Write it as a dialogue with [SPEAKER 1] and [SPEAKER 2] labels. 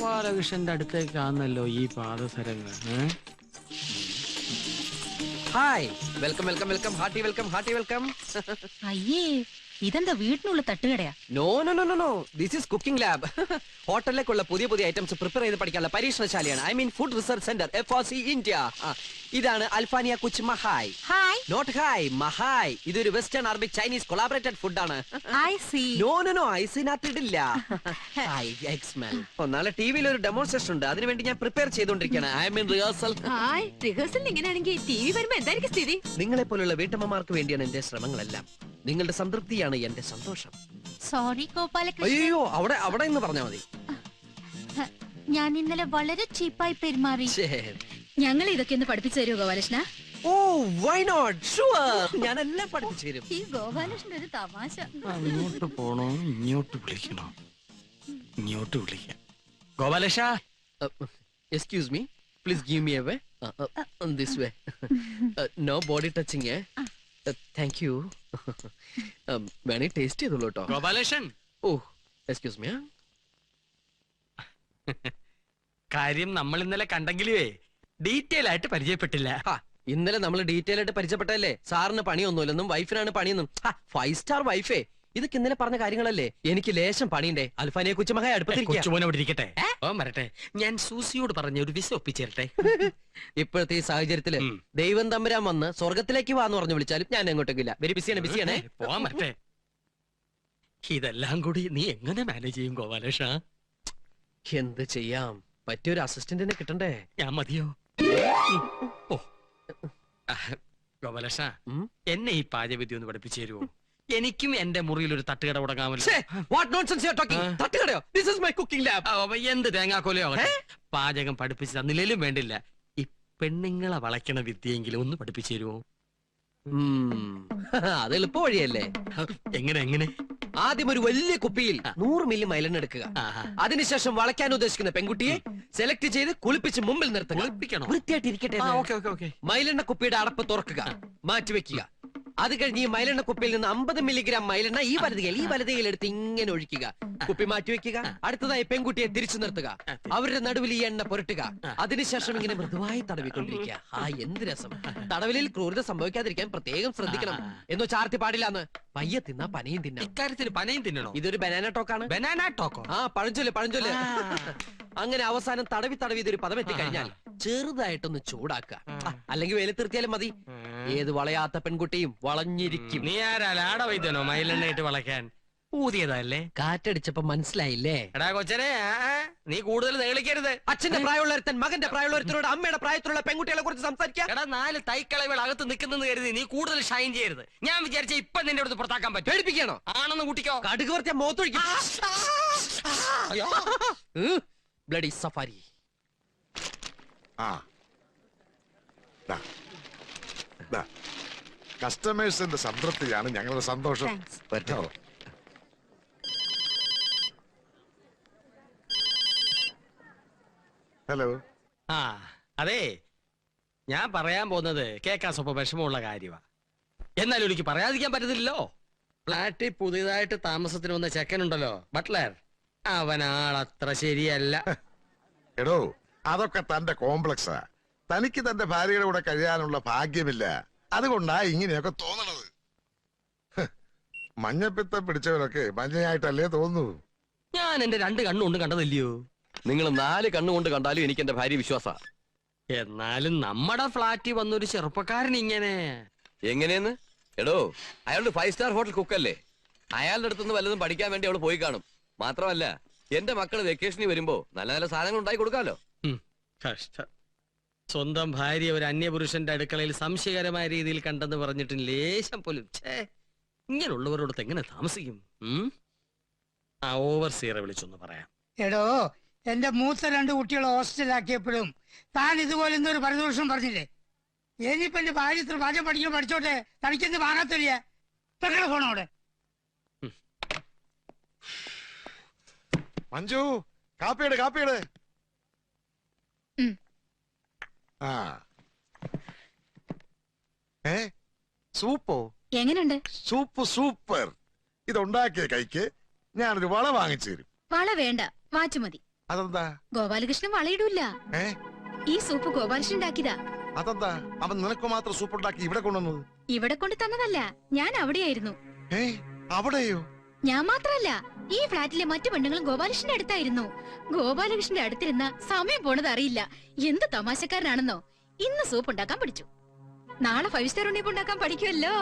[SPEAKER 1] ഗോപാലകൃഷ്ണന്റെ അടുത്തേക്കാണല്ലോ ഈ പാദസരങ്ങൾ.
[SPEAKER 2] Hi, welcome welcome welcome, hearty welcome, hearty welcome.
[SPEAKER 3] അയ്യേ, ഇതെന്താ വീട്ടിനുള്ള തട്ടുകടയാ?
[SPEAKER 2] No no no no no, this is cooking lab. ഹോട്ടലിലേക്കുള്ള പുതിയ പുതിയ ഐറ്റംസ് പ്രിപ്പയർ ചെയ്ത് പഠിക്കാനുള്ള പരീക്ഷണശാലയാണ്. I mean food research centre, FRC India. ഇതാണ് അൽഫാനിയ കുച്ച് മഹായ്.
[SPEAKER 3] ഹായ്.
[SPEAKER 2] നോട്ട് ഹായ്, മഹായ്. ഇതൊരു വെസ്റ്റേൺ അറബിക് ചൈനീസ് കൊളാബറേറ്റഡ് ഫുഡാണ്.
[SPEAKER 3] I see.
[SPEAKER 2] No no no, ഐസിനകത്ത് ഇടില്ല. നാളെ ടിവിയിൽ ഒരു ഡെമോൺസ്ട്രേഷൻ ഉണ്ട്, അതിനുവേണ്ടി ഞാൻ prepare ചെയ്തോണ്ടിരിക്കുകയാണ്. I mean rehearsal.
[SPEAKER 3] Rehearsal ഇങ്ങനെയാണെങ്കിൽ ടിവി വരുമ്പോ എന്തായിരിക്കും സ്ഥിതി?
[SPEAKER 2] നിങ്ങളെ പോലുള്ള വീട്ടമ്മമാർക്ക് വേണ്ടിയാണ് എന്റെ ശ്രമങ്ങളെല്ലാം. നിങ്ങളുടെ സംതൃപ്തിയാണ് എന്റെ സന്തോഷം.
[SPEAKER 3] സോറി ഗോപാലകൃഷ്ണൻ.
[SPEAKER 2] അയ്യോ, അവിടെ അവിടെ എന്ന് പറഞ്ഞാൽ മതി.
[SPEAKER 3] ഞാൻ ഇന്നലെ വളരെ ചീപ്പായി പെരുമാറി. ഞങ്ങൾ ഇതൊക്കെ ഒന്ന് പഠിപ്പിച്ചു തരുമോ ഗോപാലകൃഷ്ണ?
[SPEAKER 2] ഓ, വൈ നോട്ട്, ഷുവർ. ഞാൻ എല്ലാം പഠിപ്പിച്ചു തരും.
[SPEAKER 3] ഈ ഗോപാലകൃഷ്ണൻ ഒരു തമാശ.
[SPEAKER 1] അങ്ങോട്ട് പോണോ ഇങ്ങോട്ട് വിളിക്കണോ? ഇങ്ങോട്ട് വിളിക്കാം. Gopalakrishna,
[SPEAKER 2] excuse me, please give me a way. This way. No body touching. Thank you. വേണേ ടേസ്റ്റ് ചെയ്തോളൂ കേട്ടോ.
[SPEAKER 1] ഗോപാലകൃഷ്ണൻ.
[SPEAKER 2] ഓ, എക്സ്ക്യൂസ് മീ.
[SPEAKER 1] കാര്യം നമ്മൾ ഇന്നലെ കണ്ടെങ്കിലേ ഡീറ്റെയിൽ ആയിട്ട് പരിചയപ്പെട്ടില്ല.
[SPEAKER 2] ഇന്നലെ നമ്മൾ ഡീറ്റെയിൽ ആയിട്ട് പരിചയപ്പെട്ടല്ലേ. സാറിന് പണിയൊന്നുമില്ലെന്നും വൈഫിനാണ് പണിയെന്നും. 5 സ്റ്റാർ വൈഫേ. ഇതൊക്കെ ഇന്നലെ പറഞ്ഞ കാര്യങ്ങളല്ലേ. എനിക്ക് ലേശം പണിയുണ്ടേ. അൽഫാനിയെ കുച്ചുമഹായ
[SPEAKER 1] അടുപ്പത്തിരിക്കട്ടെ. വരട്ടെ, ഞാൻ സൂസിയോട് പറഞ്ഞ ഒരു വിസ ഒപ്പിച്ചേരട്ടെ.
[SPEAKER 2] ഇപ്പോഴത്തെ ഈ സാഹചര്യത്തില് ദൈവം തമ്പുരാൻ വന്ന് സ്വർഗത്തിലേക്ക് വാന്ന് പറഞ്ഞു വിളിച്ചാലും ഞാൻ എങ്ങോട്ടേക്കില്ല. വെരി ബിസിയാണേ.
[SPEAKER 1] പോവാൻ വരട്ടെ. ഇതെല്ലാം കൂടി നീ എങ്ങനെ മാനേജ് ചെയ്യും ഗോപാലകൃഷ്ണ?
[SPEAKER 2] എന്ത് ചെയ്യാം, പറ്റിയൊരു അസിസ്റ്റന്റിനെ കിട്ടണ്ടേ.
[SPEAKER 1] ഞാൻ മതിയോ? ഗോപാലകൃഷ്ണ, എന്നെ ഈ പാചകവിദ്യ ഒന്ന് പഠിപ്പിച്ചു തരുമോ? എനിക്കും എന്റെ മുറിയിൽ ഒരു തട്ടുകട തുടങ്ങാമല്ലോ. എന്ത് തേങ്ങാക്കോലയോ പാചകം പഠിപ്പിച്ചു തന്നില്ലേലും വേണ്ടില്ല. ഈ പെണ്ണുങ്ങളെ വളയ്ക്കണ വിദ്യയെങ്കിലും ഒന്ന് പഠിപ്പിച്ചു തരുമോ?
[SPEAKER 2] അത് എളുപ്പ വഴിയല്ലേ.
[SPEAKER 1] എങ്ങനെ?
[SPEAKER 2] ആദ്യം ഒരു വലിയ കുപ്പിയിൽ 100 മില്ലി മൈലെണ്ണ എടുക്കുക. അതിനുശേഷം വളയ്ക്കാൻ ഉദ്ദേശിക്കുന്ന പെൺകുട്ടിയെ സെലക്ട് ചെയ്ത് കുളിപ്പിച്ച് മുമ്പിൽ നിർത്തുക. വൃത്തിയായിട്ടിരിക്കട്ടെ. മൈലെണ്ണ കുപ്പിയുടെ അടപ്പ് തുറക്കുക, മാറ്റിവെക്കുക. അത് കഴിഞ്ഞ് ഈ മൈലെണ്ണ കുപ്പിയിൽ നിന്ന് 50 മില്ലിഗ്രാം മൈലെണ്ണ ഈ വലതുകയിൽ എടുത്ത് ഇങ്ങനെ ഒഴിക്കുക. കുപ്പി മാറ്റിവെക്കുക. അടുത്തതായി പെൺകുട്ടിയെ തിരിച്ചു നിർത്തുക. അവരുടെ നടുവിൽ ഈ എണ്ണ പുരട്ടുക. അതിനുശേഷം ഇങ്ങനെ മൃദുവായി തടവിക്കൊണ്ടിരിക്കുക. എന്ത് രസം. തടവിലിൽ ക്രൂരത സംഭവിക്കാതിരിക്കാൻ പ്രത്യേകം ശ്രദ്ധിക്കണം. എന്ന് ചാർത്തി പാടില്ലാന്ന്. പയ്യെ തിന്നാ പനയും തിന്നാം.
[SPEAKER 1] ഇക്കാര്യത്തിൽ പനയും തിന്നണോ?
[SPEAKER 2] ഇതൊരു ബനാന ടോക്കാണ്.
[SPEAKER 1] Banana Toko?
[SPEAKER 2] പഴഞ്ചൊല്ല്. അങ്ങനെ അവസാനം തടവി ഇതൊരു പദം എത്തിക്കഴിഞ്ഞാൽ ചെറുതായിട്ടൊന്ന് ചൂടാക്കുക. അല്ലെങ്കിൽ വെയിലത്തിർത്തിയാലും മതി. ഏത് വളയാത്ത പെൺകുട്ടിയും വളഞ്ഞിരിക്കും.
[SPEAKER 1] നീ ആരാ ലാട വൈദ്യനോ മയിലെണ്ണയിട്ട് വളയ്ക്കാൻ? ഊതിയതല്ലേ?
[SPEAKER 2] കാറ്റടിച്ചപ്പോ മനസ്സിലായില്ലേ?
[SPEAKER 1] എടാ കൊച്ചനെ, നീ കൂടുതൽ നേളിക്കരുത്.
[SPEAKER 2] അച്ഛന്റെ പ്രായമുള്ളൊരുത്തൻ മകന്റെ പ്രായമുള്ളൊരുത്തനോട് അമ്മയുടെ പ്രായത്തിലുള്ള പെൺകുട്ടികളെ കുറിച്ച് സംസാരിക്കാം.
[SPEAKER 1] എടാ, 4 തൈക്കളവുകൾ അകത്ത് നിൽക്കുന്നെന്ന് കരുതി നീ കൂടുതൽ ഷൈൻ ചെയ്യരുത്. ഞാൻ വിചാരിച്ച ഇപ്പൊ നിന്റെ അടുത്ത് പുറത്താക്കാൻ പറ്റും.
[SPEAKER 2] പേടിപ്പിക്കണോ?
[SPEAKER 1] ആണെന്ന് കൂട്ടിക്കോ.
[SPEAKER 2] കടുക് വർത്തിയ മോത്തൊഴിക്കും. Bloody safari.
[SPEAKER 4] കസ്റ്റമേഴ്സിന്റെ സംതൃപ്തിയാണ് ഞങ്ങളുടെ സന്തോഷം. പറ്റോ? ഹലോ.
[SPEAKER 1] അതെ, ഞാൻ പറയാൻ പോകുന്നത് കേൾക്കാൻ സ്വപ്പം വിഷമമുള്ള കാര്യമാണ്. എന്നാലും എനിക്ക് പറയാതിരിക്കാൻ പറ്റത്തില്ലല്ലോ. ഫ്ലാറ്റിൽ പുതിയതായിട്ട് താമസത്തിന് വന്ന ചെക്കനുണ്ടല്ലോ, ബട്ട്ലർ, അവനാളത്ര ശരിയല്ല.
[SPEAKER 4] എടോ, അതൊക്കെ തന്റെ കോംപ്ലക്സാ. തനിക്ക് തന്റെ ഭാര്യയുടെ കൂടെ കഴിയാനുള്ള ഭാഗ്യമില്ല. അതുകൊണ്ടാ ഇങ്ങനെയൊക്കെ തോന്നണത്. മഞ്ഞപ്പിത്തം പിടിച്ചവരൊക്കെ മഞ്ഞയായിട്ടല്ലേ തോന്നൂ.
[SPEAKER 1] ഞാൻ എന്റെ 2 കണ്ണുകൊണ്ട് കണ്ടതല്ലയോ.
[SPEAKER 2] നിങ്ങൾ 4 കണ്ണുകൊണ്ട് കണ്ടാലും എനിക്ക് എന്റെ ഭാര്യ വിശ്വാസ.
[SPEAKER 1] എന്നാലും നമ്മുടെ ഫ്ലാറ്റിൽ വന്നൊരു ചെറുപ്പക്കാരൻ ഇങ്ങനെ
[SPEAKER 2] എങ്ങനെയെന്ന്? എടോ, അയാളുടെ 5 സ്റ്റാർ ഹോട്ടൽ കുക്കല്ലേ. അയാളുടെ അടുത്തുനിന്ന് വല്ലതും പഠിക്കാൻ വേണ്ടി അവള് പോയി കാണും. മാത്രമല്ല, എന്റെ മക്കള് വെക്കേഷനിൽ വരുമ്പോ നല്ല നല്ല സാധനങ്ങൾ ഉണ്ടായി കൊടുക്കാലോ.
[SPEAKER 1] കഷ്ടം. സ്വന്തം ഭാര്യ ഒരു അന്യപുരുഷന്റെ അടുക്കളയിൽ സംശയകരമായ രീതിയിൽ കണ്ടെന്ന് പറഞ്ഞിട്ട് ലേശം പോലും. ഇങ്ങനെയുള്ളവരോടൊത്ത് എങ്ങനെ താമസിക്കും? ഓവർസിയറെ വിളിച്ചൊന്ന് പറയാം.
[SPEAKER 5] എടോ, എന്റെ മൂത്ത 2 കുട്ടികളെ ഹോസ്റ്റലാക്കിയപ്പോഴും താൻ ഇതുപോലെ ഒരു പരിദോഷം പറഞ്ഞില്ലേ? ഇനിയിപ്പോ എന്റെ ഭാര്യ ഇത്ര പാചകം പഠിക്കാൻ പഠിച്ചോട്ടെ, തനിക്കെന്ത് വാങ്ങാത്തില്ല. പെങ്ങളെ പോണോടെ.
[SPEAKER 4] മഞ്ജു, കാപ്പിയുടെ. സൂപ്പോ?
[SPEAKER 3] എങ്ങനെയുണ്ട്?
[SPEAKER 4] സൂപ്പർ. ഇതുണ്ടാക്കിയ കൈക്ക് ഞാനൊരു വള വാങ്ങിച്ചു തരും.
[SPEAKER 3] വള വേണ്ട, വാച്ച് മതി.
[SPEAKER 4] അതെന്താ?
[SPEAKER 3] ഗോപാലകൃഷ്ണൻ വളയിടൂല.
[SPEAKER 4] ഏ
[SPEAKER 3] ഈ സൂപ്പ് ഗോപാലകൃഷ്ണൻ ഉണ്ടാക്കിയതാ.
[SPEAKER 4] അതെന്താ അവൻ നിനക്ക് മാത്രം സൂപ്പുണ്ടാക്കി ഇവിടെ കൊണ്ടുവന്നത്?
[SPEAKER 3] ഇവിടെ കൊണ്ട് തന്നതല്ല, ഞാൻ അവിടെയായിരുന്നു.
[SPEAKER 4] ഏ അവിടെയോ?
[SPEAKER 3] ഞാൻ മാത്രല്ല, ഈ ഫ്ലാറ്റിലെ മറ്റു പെണ്ണുങ്ങളും ഗോപാലകൃഷ്ണന്റെ അടുത്തായിരുന്നു. ഗോപാലകൃഷ്ണന്റെ അടുത്തിരുന്ന സമയം പോണത് അറിയില്ല. എന്ത് തമാശക്കാരനാണെന്നോ. ഇന്ന് സൂപ്പ് ഉണ്ടാക്കാൻ പഠിച്ചു, നാളെ 5 സ്റ്റാർ ഉണ്ണിയപ്പം ഉണ്ടാക്കാൻ പഠിക്കുമല്ലോ.